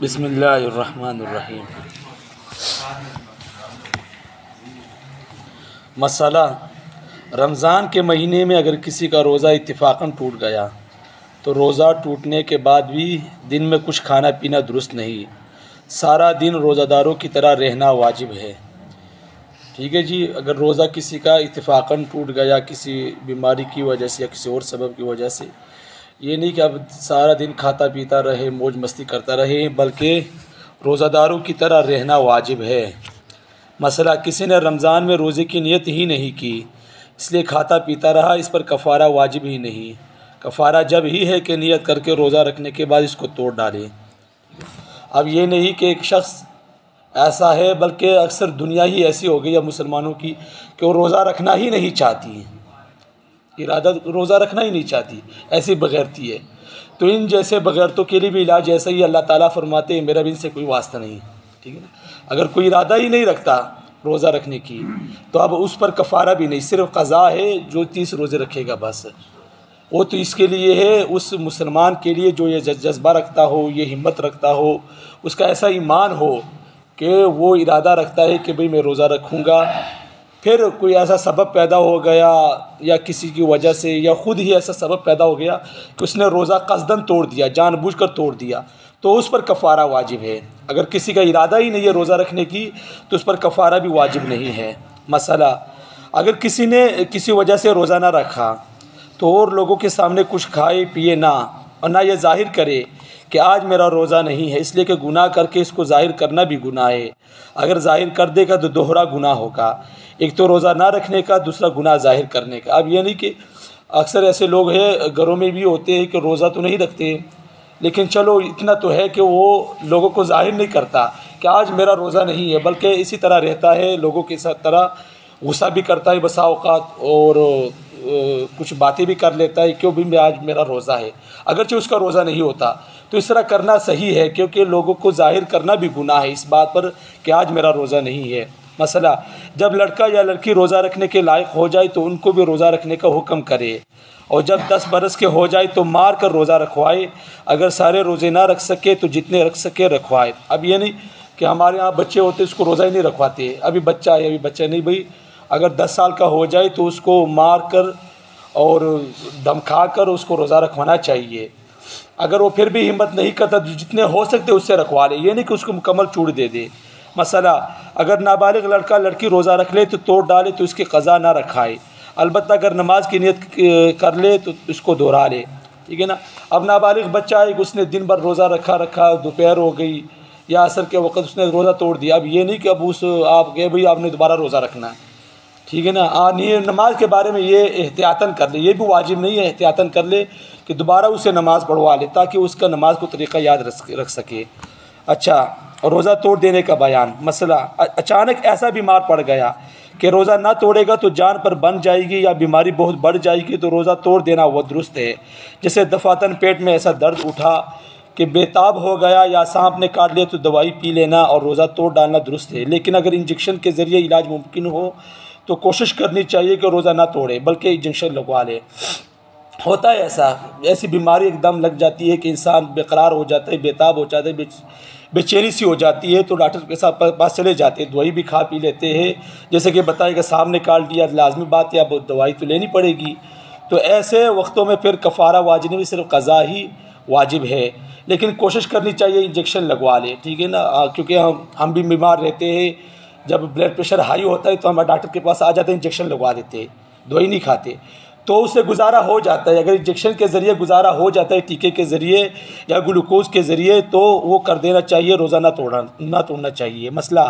बिस्मिल्लाहिर्रहमानिर्रहीम। मसला, रमज़ान के महीने में अगर किसी का रोज़ा इत्तिफ़ाक़न टूट गया तो रोज़ा टूटने के बाद भी दिन में कुछ खाना पीना दुरुस्त नहीं, सारा दिन रोज़ादारों की तरह रहना वाजिब है। ठीक है जी। अगर रोज़ा किसी का इत्तिफ़ाक़न टूट गया किसी बीमारी की वजह से या किसी और सबब की वजह से, ये नहीं कि अब सारा दिन खाता पीता रहे मौज मस्ती करता रहे, बल्कि रोज़ादारों की तरह रहना वाजिब है। मसला, किसी ने रमज़ान में रोज़े की नियत ही नहीं की इसलिए खाता पीता रहा, इस पर कफ़ारा वाजिब ही नहीं। कफ़ारा जब ही है कि नियत करके रोज़ा रखने के बाद इसको तोड़ डाले। अब ये नहीं कि एक शख्स ऐसा है, बल्कि अक्सर दुनिया ही ऐसी हो गई है मुसलमानों की कि वो रोज़ा रखना ही नहीं चाहती, इरादा रोज़ा रखना ही नहीं चाहती, ऐसी बग़ैरती है। तो इन जैसे बग़ैरतों के लिए भी इलाज ऐसा ही अल्लाह ताला फरमाते हैं, मेरा भी इनसे कोई वास्ता नहीं। ठीक है ना। अगर कोई इरादा ही नहीं रखता रोज़ा रखने की तो अब उस पर कफ़ारा भी नहीं, सिर्फ क़ज़ा है, जो 30 रोज़े रखेगा बस। वो तो इसके लिए है, उस मुसलमान के लिए जो ये जज्बा रखता हो, ये हिम्मत रखता हो, उसका ऐसा ईमान हो कि वो इरादा रखता है कि भाई मैं रोज़ा रखूँगा, फिर कोई ऐसा सबब पैदा हो गया या किसी की वजह से या ख़ुद ही ऐसा सबब पैदा हो गया कि उसने रोज़ा क़स्दन तोड़ दिया, जानबूझकर तोड़ दिया, तो उस पर कफ़ारा वाजिब है। अगर किसी का इरादा ही नहीं है रोज़ा रखने की तो उस पर कफ़ारा भी वाजिब नहीं है। मसला, अगर किसी ने किसी वजह से रोज़ा ना रखा तो और लोगों के सामने कुछ खाए पिए ना, और ना ये ज़ाहिर करे कि आज मेरा रोज़ा नहीं है, इसलिए कि गुनाह करके इसको ज़ाहिर करना भी गुनाह है। अगर ज़ाहिर कर देगा तो दोहरा गुनाह होगा, एक तो रोज़ा ना रखने का, दूसरा गुनाह ज़ाहिर करने का। अब ये नहीं कि अक्सर ऐसे लोग हैं घरों में भी होते हैं कि रोज़ा तो नहीं रखते, लेकिन चलो इतना तो है कि वो लोगों को ज़ाहिर नहीं करता कि आज मेरा रोज़ा नहीं है, बल्कि इसी तरह रहता है, लोगों की तरह गुस्सा भी करता है बसा औक़ात, और कुछ बातें भी कर लेता है क्यों भी आज मेरा रोज़ा है, अगरचे उसका रोज़ा नहीं होता। तो इस तरह करना सही है, क्योंकि लोगों को ज़ाहिर करना भी गुनाह है इस बात पर कि आज मेरा रोज़ा नहीं है। मसला, जब लड़का या लड़की रोज़ा रखने के लायक हो जाए तो उनको भी रोज़ा रखने का हुक्म करे, और जब 10 बरस के हो जाए तो मार कर रोज़ा रखवाए। अगर सारे रोज़े ना रख सके तो जितने रख सके रखवाए। अब ये नहीं कि हमारे यहाँ बच्चे होते उसको रोज़ा ही नहीं रखवाते, अभी बच्चा है, अभी बच्चा नहीं भाई, अगर 10 साल का हो जाए तो उसको मार कर और धमका कर उसको रोज़ा रखवाना चाहिए। अगर वो फिर भी हिम्मत नहीं करता तो जितने हो सकते उससे रखवा ले, ये नहीं कि उसको मुकम्मल छूट दे दे। मसला, अगर नाबालिग लड़का लड़की रोज़ा रख ले तो तोड़ डाले तो इसकी क़ज़ा ना रखाए, अलबत्ता अगर नमाज की नियत कर ले तो इसको दोहरा ले। ठीक है ना। अब नाबालिग बच्चा है, उसने दिन भर रोज़ा रखा, दोपहर हो गई या असर के वक्त उसने रोज़ा तोड़ दिया, अब ये नहीं कि अब उस आप गए भाई आपने दोबारा रोज़ा रखना है। ठीक है ना। नहीं, नमाज के बारे में ये एहतियातन कर ले, ये भी वाजिब नहीं है, एहतियातन कर ले कि दोबारा उसे नमाज़ पढ़वा ले ताकि उसका नमाज को तरीक़ा याद रख सके। अच्छा, रोज़ा तोड़ देने का बयान। मसला, अचानक ऐसा बीमार पड़ गया कि रोज़ा ना तोड़ेगा तो जान पर बन जाएगी या बीमारी बहुत बढ़ जाएगी, तो रोज़ा तोड़ देना वो दुरुस्त है। जैसे दफ़ातन पेट में ऐसा दर्द उठा कि बेताब हो गया या सांप ने काट लिया तो दवाई पी लेना और रोज़ा तोड़ डालना दुरुस्त है। लेकिन अगर इंजेक्शन के ज़रिए इलाज मुमकिन हो तो कोशिश करनी चाहिए कि रोज़ा ना तोड़े बल्कि इंजेक्शन लगवा ले। होता है ऐसी बीमारी एकदम लग जाती है कि इंसान बेकरार हो जाता है, बेताब हो जाता है, बेचैनी सी हो जाती है, तो डॉक्टर के साथ पास चले जाते हैं, दवाई भी खा पी लेते हैं, जैसे कि बताएगा सांप ने काट दिया, लाजमी बात है अब दवाई तो लेनी पड़ेगी। तो ऐसे वक्तों में फिर कफ़ारा वाजिब नहीं, सिर्फ क़ज़ा ही वाजिब है, लेकिन कोशिश करनी चाहिए इंजेक्शन लगवा ले। ठीक है ना। क्योंकि हम भी बीमार रहते हैं, जब ब्लड प्रेशर हाई होता है तो हम डॉक्टर के पास आ जाते हैं, इंजेक्शन लगवा देते हैं, दवाई नहीं खाते, तो उससे गुजारा हो जाता है। अगर इंजेक्शन के ज़रिए गुजारा हो जाता है, टीके के ज़रिए या ग्लूकोज़ के ज़रिए, तो वो कर देना चाहिए, रोज़ा ना तोड़ना चाहिए। मसला,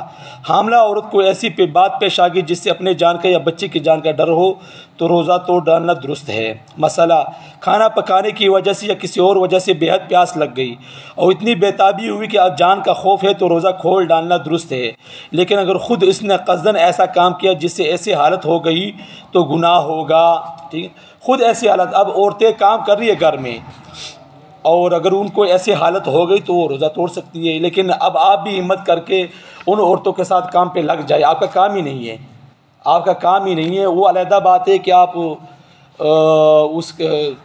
हामला औरत को ऐसी बात पेश आ गई जिससे अपने जान का या बच्चे की जान का डर हो तो रोज़ा तोड़ डालना दुरुस्त है। मसला, खाना पकाने की वजह से या किसी और वजह से बेहद प्यास लग गई और इतनी बेताबी हुई कि अब जान का खौफ है तो रोज़ा खोल डालना दुरुस्त है। लेकिन अगर ख़ुद इसने क़स्दन ऐसा काम किया जिससे ऐसी हालत हो गई तो गुनाह होगा। ठीक है। ख़ुद ऐसी हालत, अब औरतें काम कर रही है घर में और अगर उनको ऐसी हालत हो गई तो वो रोज़ा तोड़ सकती है, लेकिन अब आप भी हिम्मत करके उन औरतों के साथ काम पे लग जाए, आपका काम ही नहीं है, आपका काम ही नहीं है। वो अलहदा बात है कि आप उस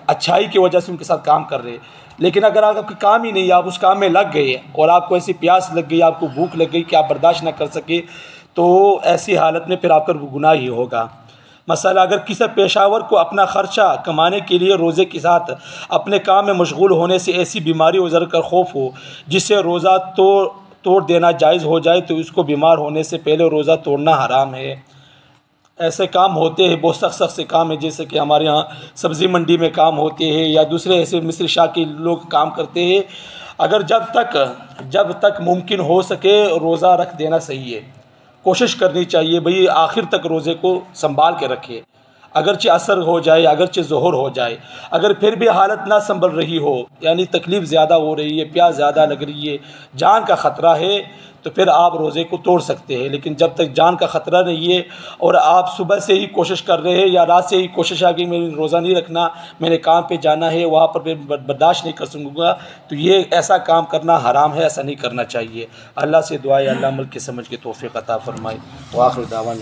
अच्छाई की वजह से उनके साथ काम कर रहे हैं, लेकिन अगर आपका काम ही नहीं, आप उस काम में लग गए और आपको ऐसी प्यास लग गई, आपको भूख लग गई कि आप बर्दाश्त ना कर सके, तो ऐसी हालत में फिर आपका गुनाह ही होगा। मसला अगर किसी पेशावर को अपना ख़र्चा कमाने के लिए रोज़े के साथ अपने काम में मशगूल होने से ऐसी बीमारी गुजर कर खौफ हो जिससे रोज़ा तोड़ देना जायज़ हो जाए, तो उसको बीमार होने से पहले रोज़ा तोड़ना हराम है। ऐसे काम होते हैं, बहुत सख्त से काम है, जैसे कि हमारे यहाँ सब्ज़ी मंडी में काम होते हैं या दूसरे ऐसे मिस्र शाह के लोग काम करते हैं। अगर जब तक मुमकिन हो सके रोज़ा रख देना सही है, कोशिश करनी चाहिए भाई आखिर तक रोज़े को संभाल के रखे। अगरचे असर हो जाए, अगरचे ज़ोहर हो जाए, अगर फिर भी हालत ना संभल रही हो, यानी तकलीफ़ ज़्यादा हो रही है, प्यास ज़्यादा लग रही है, जान का ख़तरा है, तो फिर आप रोज़े को तोड़ सकते हैं। लेकिन जब तक जान का ख़तरा नहीं है और आप सुबह से ही कोशिश कर रहे हैं या रात से ही कोशिश आ कि मैंने रोज़ा नहीं रखना, मैंने काम पे जाना है, वहाँ पर मैं बर्दाश्त नहीं कर सकूँगा, तो ये ऐसा काम करना हराम है, ऐसा नहीं करना चाहिए। अल्लाह से दुआ है अल्लाह अमल के समझ के तौफीक अता फरमाए। व आखिर दावाना।